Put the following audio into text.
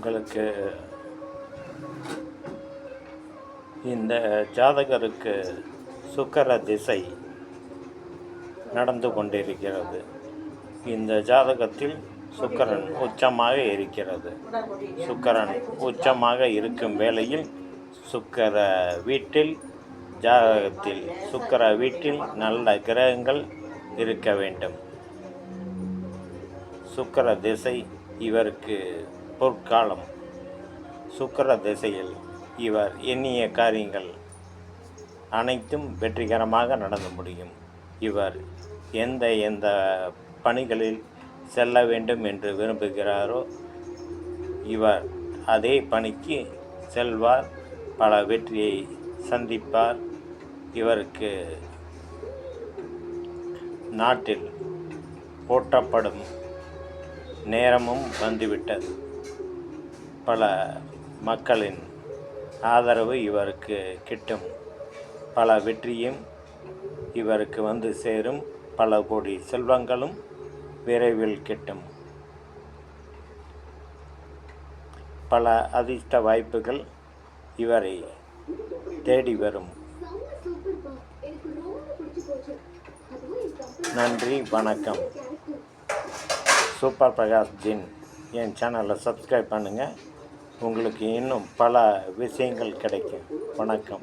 உங்களுக்கு இந்த ஜாதகருக்கு சுக்கிர திசை நடந்து கொண்டிருக்கிறது. இந்த ஜாதகத்தில் சுக்கிரன் உச்சமாக இருக்கிறது. சுக்கிரன் உச்சமாக இருக்கும் வேளையில் சுக்கிர வீட்டில் ஜாதகத்தில் சுக்கிர வீட்டில் நல்ல கிரகங்கள் இருக்க வேண்டும். சுக்கிர திசை இவருக்கு பொற்காலம். சுக்கிர திசையில் இவர் எண்ணிய காரியங்கள் அனைத்தும் வெற்றிகரமாக நடந்து முடியும். இவர் எந்த பணிகளில் செல்ல வேண்டும் என்று விரும்புகிறாரோ இவர் அதே பணிக்கு செல்வார், பல வெற்றியை சந்திப்பார். இவருக்கு நாட்டில் போற்றப்படும் நேரமும் வந்துவிட்டது. பல மக்களின் ஆதரவு இவருக்கு கிட்டும். பல வெற்றியும் இவருக்கு வந்து சேரும். பல கோடி செல்வங்களும் விரைவில் கிட்டும். பல அதிர்ஷ்ட வாய்ப்புகள் இவரை தேடி வரும். நன்றி, வணக்கம். சூப்பர் பிரகாஷ் ஜின் என் சேனலை சப்ஸ்கிரைப் பண்ணுங்கள். உங்களுக்கு இன்னும் பல விஷயங்கள் கிடைக்கும். வணக்கம்.